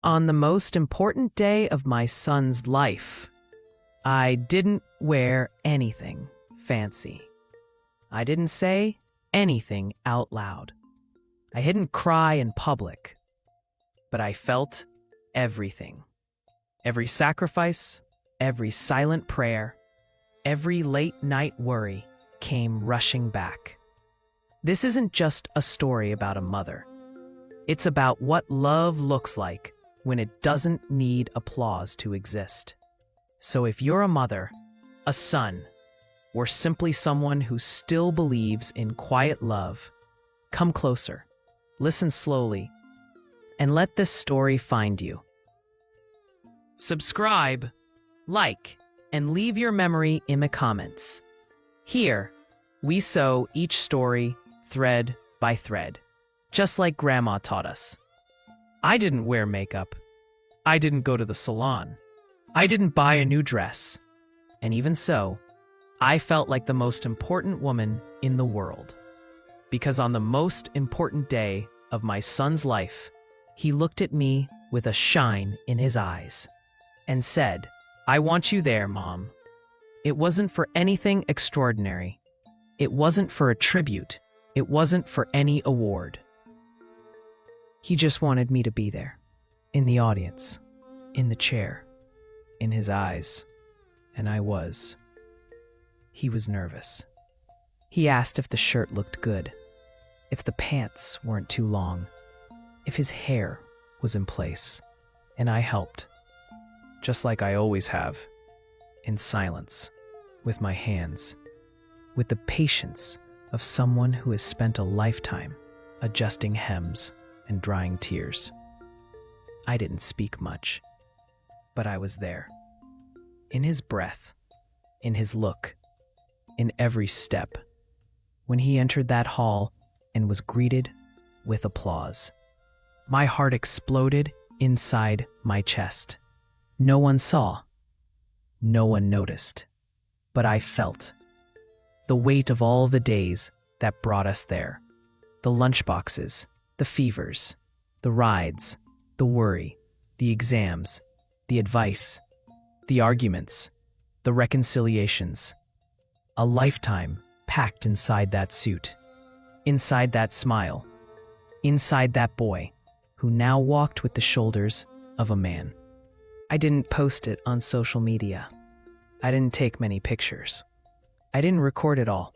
On the most important day of my son's life, I didn't wear anything fancy. I didn't say anything out loud. I didn't cry in public, but I felt everything. Every sacrifice, every silent prayer, every late night worry came rushing back. This isn't just a story about a mother. It's about what love looks like when it doesn't need applause to exist. So if you're a mother, a son, or simply someone who still believes in quiet love, come closer, listen slowly, and let this story find you. Subscribe, like, and leave your memory in the comments. Here, we sew each story thread by thread, just like Grandma taught us. I didn't wear makeup. I didn't go to the salon. I didn't buy a new dress. And even so, I felt like the most important woman in the world. Because on the most important day of my son's life, he looked at me with a shine in his eyes and said, "I want you there, Mom." It wasn't for anything extraordinary. It wasn't for a tribute. It wasn't for any award. He just wanted me to be there, in the audience, in the chair, in his eyes, and I was. He was nervous. He asked if the shirt looked good, if the pants weren't too long, if his hair was in place, and I helped, just like I always have, in silence, with my hands, with the patience of someone who has spent a lifetime adjusting hems and drying tears. I didn't speak much, but I was there. In his breath, in his look, in every step, when he entered that hall and was greeted with applause. My heart exploded inside my chest. No one saw. No one noticed. But I felt the weight of all the days that brought us there. The lunchboxes, the fevers, the rides, the worry, the exams, the advice, the arguments, the reconciliations. A lifetime packed inside that suit, inside that smile, inside that boy who now walked with the shoulders of a man. I didn't post it on social media. I didn't take many pictures. I didn't record it all,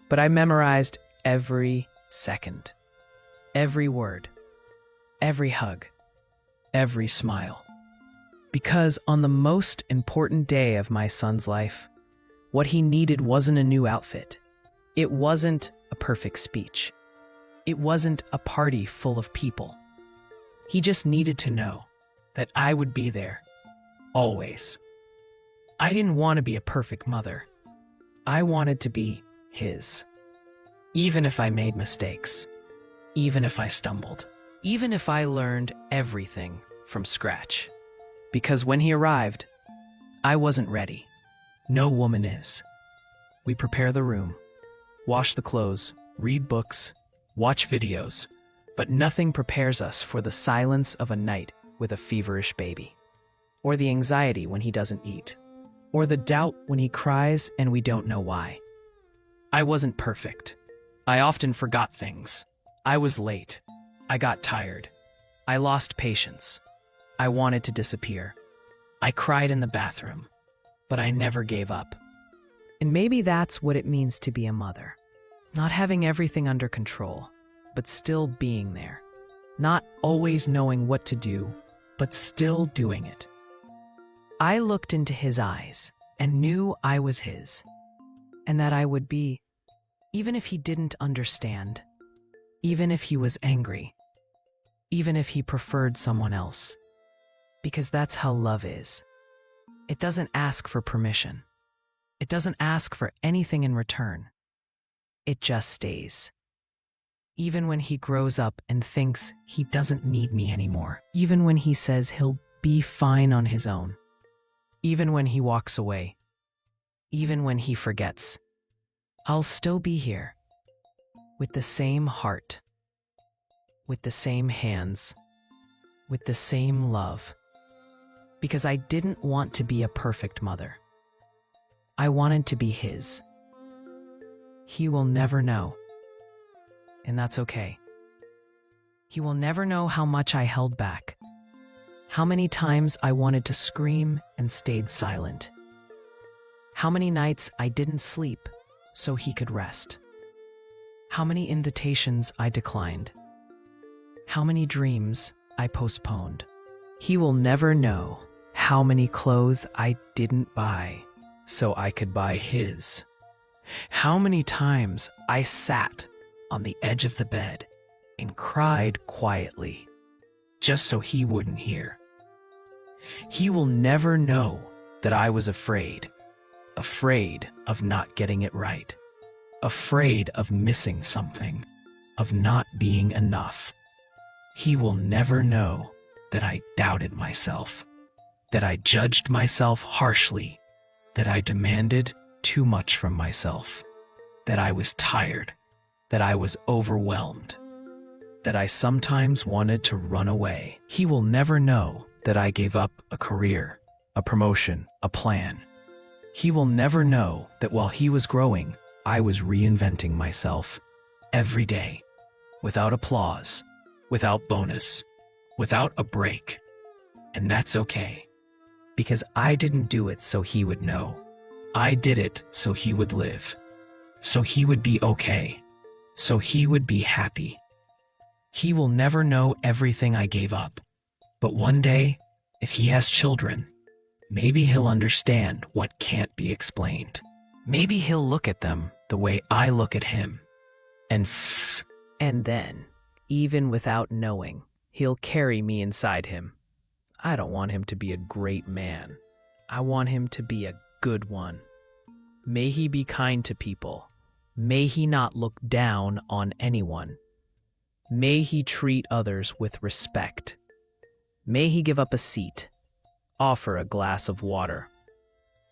but I memorized every second, every word, every hug, every smile. Because on the most important day of my son's life, what he needed wasn't a new outfit. It wasn't a perfect speech. It wasn't a party full of people. He just needed to know that I would be there, always. I didn't want to be a perfect mother. I wanted to be his. Even if I made mistakes, even if I stumbled, even if I learned everything from scratch. Because when he arrived, I wasn't ready. No woman is. We prepare the room, wash the clothes, read books, watch videos, but nothing prepares us for the silence of a night with a feverish baby, or the anxiety when he doesn't eat, or the doubt when he cries and we don't know why. I wasn't perfect. I often forgot things. I was late. I got tired. I lost patience. I wanted to disappear. I cried in the bathroom, but I never gave up. And maybe that's what it means to be a mother. Not having everything under control, but still being there. Not always knowing what to do, but still doing it. I looked into his eyes and knew I was his, and that I would be, even if he didn't understand, even if he was angry, even if he preferred someone else. Because that's how love is. It doesn't ask for permission. It doesn't ask for anything in return. It just stays. Even when he grows up and thinks he doesn't need me anymore. Even when he says he'll be fine on his own. Even when he walks away. Even when he forgets. I'll still be here. With the same heart. With the same hands. with the same love, because I didn't want to be a perfect mother. I wanted to be his. He will never know, and that's okay. He will never know how much I held back, how many times I wanted to scream and stayed silent, how many nights I didn't sleep so he could rest, how many invitations I declined, how many dreams I postponed. He will never know how many clothes I didn't buy so I could buy his, how many times I sat on the edge of the bed and cried quietly just so he wouldn't hear. He will never know that I was afraid of not getting it right, afraid of missing something, of not being enough. He will never know that I doubted myself, that I judged myself harshly, that I demanded too much from myself, that I was tired, that I was overwhelmed, that I sometimes wanted to run away. He will never know that I gave up a career, a promotion, a plan. He will never know that while he was growing, I was reinventing myself every day, without applause, without bonus, without a break. And that's okay, because I didn't do it so he would know. I did it so he would live, so he would be okay, so he would be happy. He will never know everything I gave up, but one day, if he has children, maybe he'll understand what can't be explained. Maybe he'll look at them the way I look at him, and then, even without knowing, he'll carry me inside him. I don't want him to be a great man. I want him to be a good one. May he be kind to people. May he not look down on anyone. May he treat others with respect. May he give up a seat, offer a glass of water,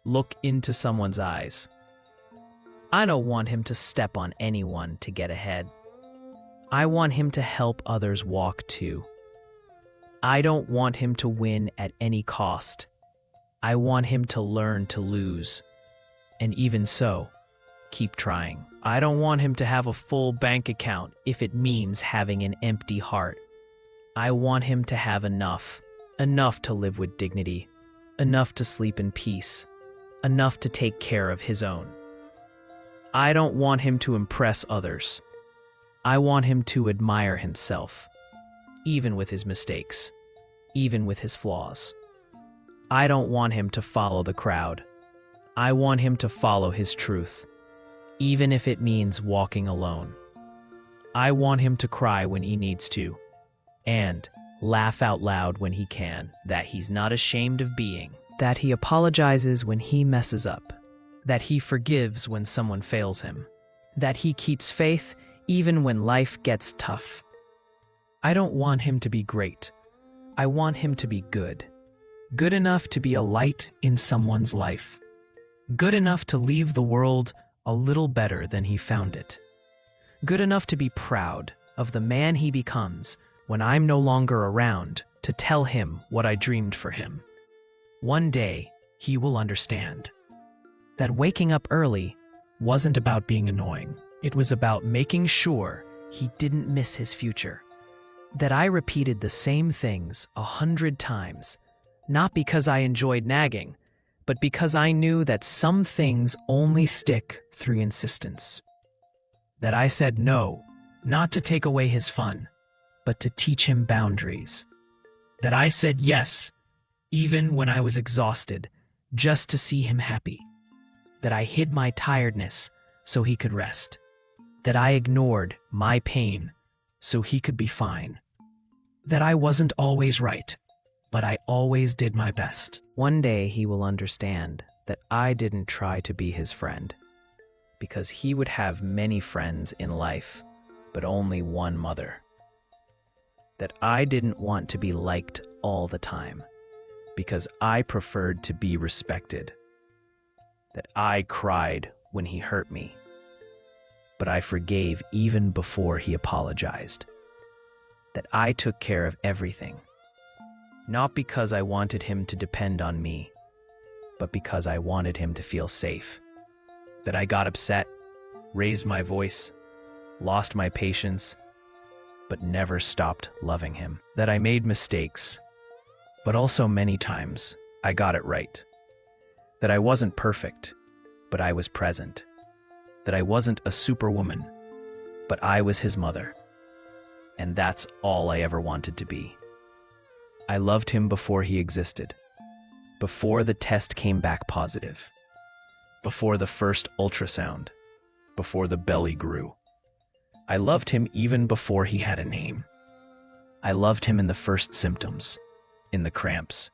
look into someone's eyes. I don't want him to step on anyone to get ahead. I want him to help others walk too. I don't want him to win at any cost. I want him to learn to lose, and even so, keep trying. I don't want him to have a full bank account if it means having an empty heart. I want him to have enough to live with dignity, enough to sleep in peace, enough to take care of his own. I don't want him to impress others. I want him to admire himself, even with his mistakes, even with his flaws. I don't want him to follow the crowd. I want him to follow his truth, even if it means walking alone. I want him to cry when he needs to, and laugh out loud when he can, that he's not ashamed of being, that he apologizes when he messes up, that he forgives when someone fails him, that he keeps faith even when life gets tough. I don't want him to be great. I want him to be good. Good enough to be a light in someone's life. Good enough to leave the world a little better than he found it. Good enough to be proud of the man he becomes when I'm no longer around to tell him what I dreamed for him. One day, he will understand that waking up early wasn't about being annoying. It was about making sure he didn't miss his future. That I repeated the same things 100 times, not because I enjoyed nagging, but because I knew that some things only stick through insistence. That I said no, not to take away his fun, but to teach him boundaries. That I said yes, even when I was exhausted, just to see him happy. That I hid my tiredness so he could rest. That I ignored my pain so he could be fine. That I wasn't always right, but I always did my best. One day he will understand that I didn't try to be his friend, because he would have many friends in life, but only one mother. That I didn't want to be liked all the time, because I preferred to be respected. That I cried when he hurt me, but I forgave even before he apologized. That I took care of everything, Not because I wanted him to depend on me, but because I wanted him to feel safe. That I got upset, raised my voice, lost my patience, but never stopped loving him. That I made mistakes, but also many times I got it right. That I wasn't perfect, but I was present. That I wasn't a superwoman, but I was his mother. And that's all I ever wanted to be. I loved him before he existed, before the test came back positive, before the first ultrasound, before the belly grew. I loved him even before he had a name. I loved him in the first symptoms, in the cramps,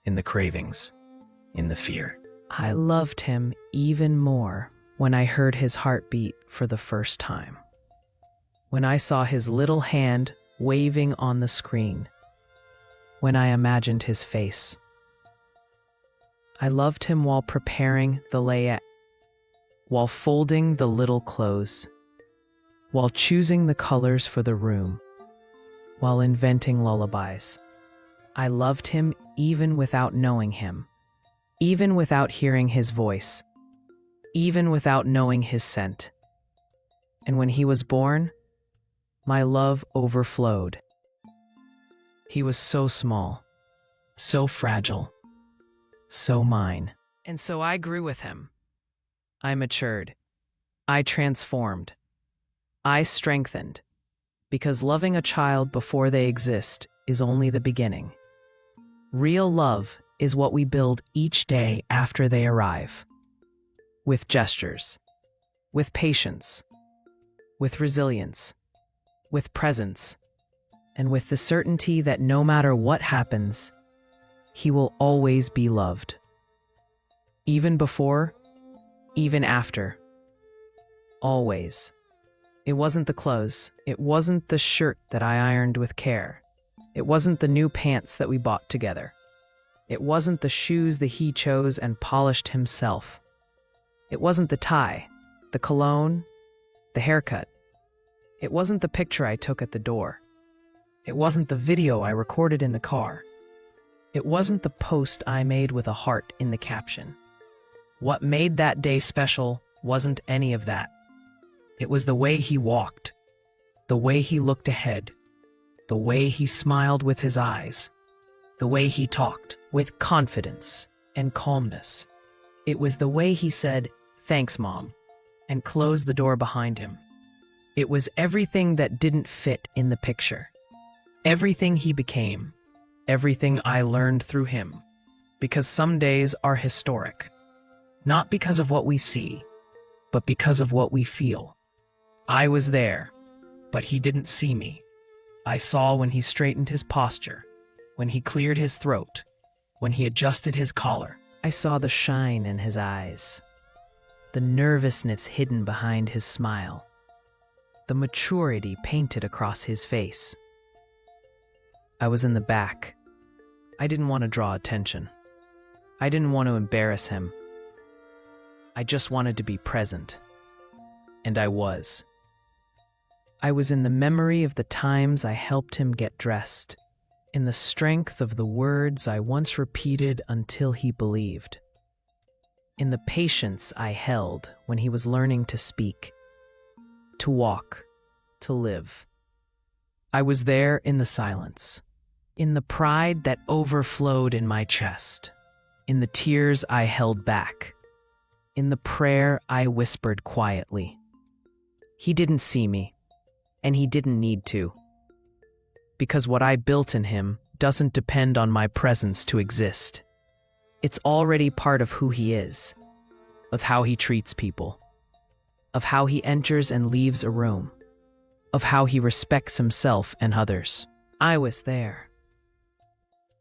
in the cravings, in the fear. I loved him even more when I heard his heartbeat for the first time. When I saw his little hand waving on the screen. When I imagined his face. I loved him while preparing the layette, while folding the little clothes, while choosing the colors for the room, while inventing lullabies. I loved him even without knowing him, even without hearing his voice, even without knowing his scent. And when he was born, my love overflowed. He was so small, so fragile, so mine. And so I grew with him. I matured. I transformed. I strengthened. Because loving a child before they exist is only the beginning. Real love is what we build each day after they arrive. With gestures, with patience, with resilience, with presence, and with the certainty that no matter what happens, he will always be loved. Even before, even after. Always. It wasn't the clothes. It wasn't the shirt that I ironed with care. It wasn't the new pants that we bought together. It wasn't the shoes that he chose and polished himself. It wasn't the tie, the cologne, the haircut. It wasn't the picture I took at the door. It wasn't the video I recorded in the car. It wasn't the post I made with a heart in the caption. What made that day special wasn't any of that. It was the way he walked, the way he looked ahead, the way he smiled with his eyes, the way he talked with confidence and calmness. It was the way he said, "Thanks, Mom," and closed the door behind him. It was everything that didn't fit in the picture. Everything he became, everything I learned through him, because some days are historic, not because of what we see, but because of what we feel. I was there, but he didn't see me. I saw when he straightened his posture, when he cleared his throat, when he adjusted his collar. I saw the shine in his eyes, the nervousness hidden behind his smile, the maturity painted across his face. I was in the back. I didn't want to draw attention. I didn't want to embarrass him. I just wanted to be present. And I was. I was in the memory of the times I helped him get dressed, in the strength of the words I once repeated until he believed, in the patience I held when he was learning to speak, to walk, to live. I was there in the silence, in the pride that overflowed in my chest, in the tears I held back, in the prayer I whispered quietly. He didn't see me, and he didn't need to, because what I built in him doesn't depend on my presence to exist. It's already part of who he is, of how he treats people, of how he enters and leaves a room, of how he respects himself and others. I was there.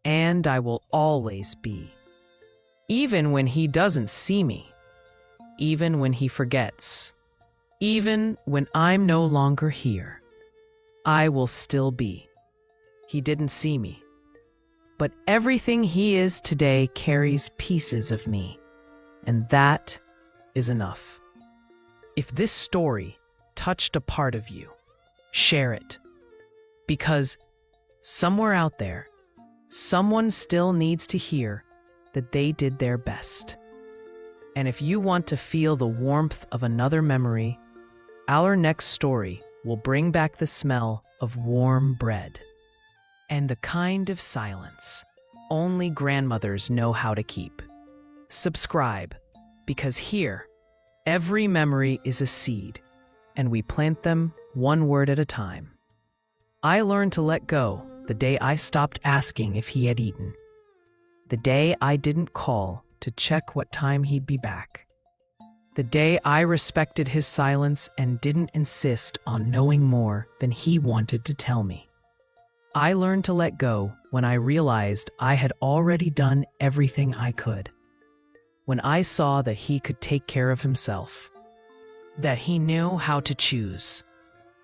And I will always be. Even when he doesn't see me. Even when he forgets. Even when I'm no longer here. I will still be. He didn't see me. But everything he is today carries pieces of me. And that is enough. If this story touched a part of you, share it. Because somewhere out there, Someone still needs to hear that they did their best. And if you want to feel the warmth of another memory, our next story will bring back the smell of warm bread and the kind of silence only grandmothers know how to keep. Subscribe, because here, every memory is a seed, and we plant them one word at a time. I learned to let go the day I stopped asking if he had eaten. The day I didn't call to check what time he'd be back. The day I respected his silence and didn't insist on knowing more than he wanted to tell me. I learned to let go when I realized I had already done everything I could. When I saw that he could take care of himself, that he knew how to choose,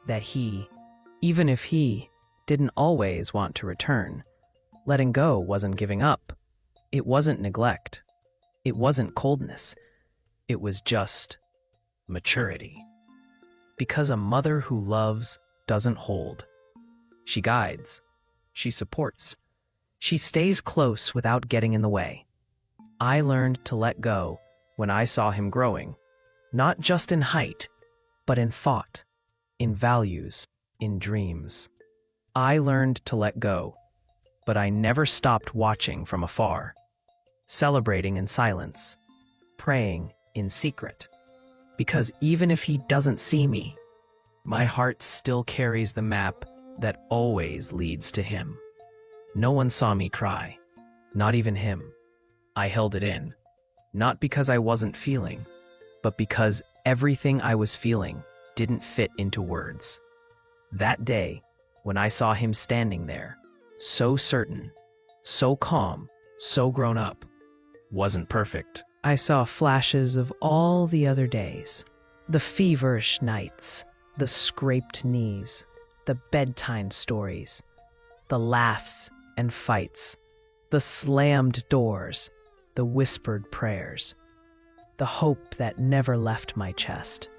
that he, even if he didn't always want to return, letting go wasn't giving up. It wasn't neglect. It wasn't coldness. It was just maturity. Because a mother who loves doesn't hold. She guides. She supports. She stays close without getting in the way. I learned to let go when I saw him growing, not just in height, but in thought, in values, in dreams. I learned to let go, but I never stopped watching from afar, celebrating in silence, praying in secret. Because even if he doesn't see me, my heart still carries the map that always leads to him. No one saw me cry, not even him. I held it in, not because I wasn't feeling, but because everything I was feeling didn't fit into words. That day, when I saw him standing there, so certain, so calm, so grown up, wasn't perfect. I saw flashes of all the other days, the feverish nights, the scraped knees, the bedtime stories, the laughs and fights, the slammed doors, the whispered prayers, the hope that never left my chest.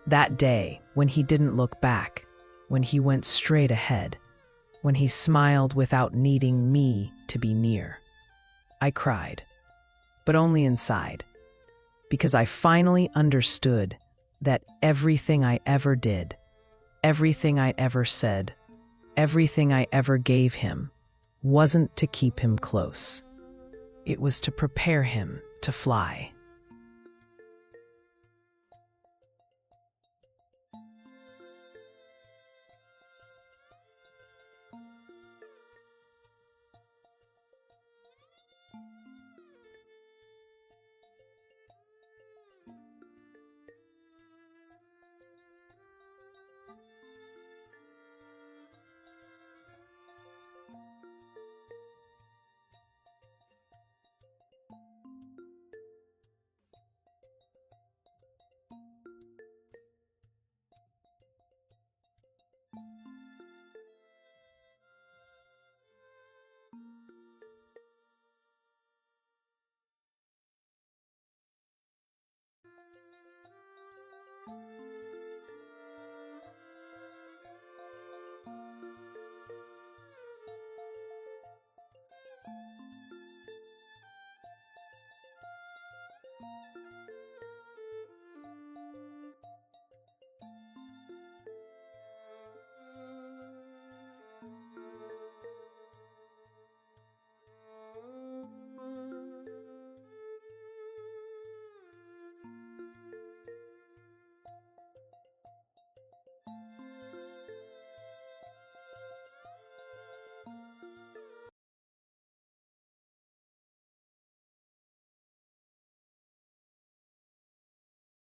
That day, when he didn't look back, when he went straight ahead, when he smiled without needing me to be near, I cried, but only inside, because I finally understood that everything I ever did, everything I ever said, everything I ever gave him, wasn't to keep him close. It was to prepare him to fly.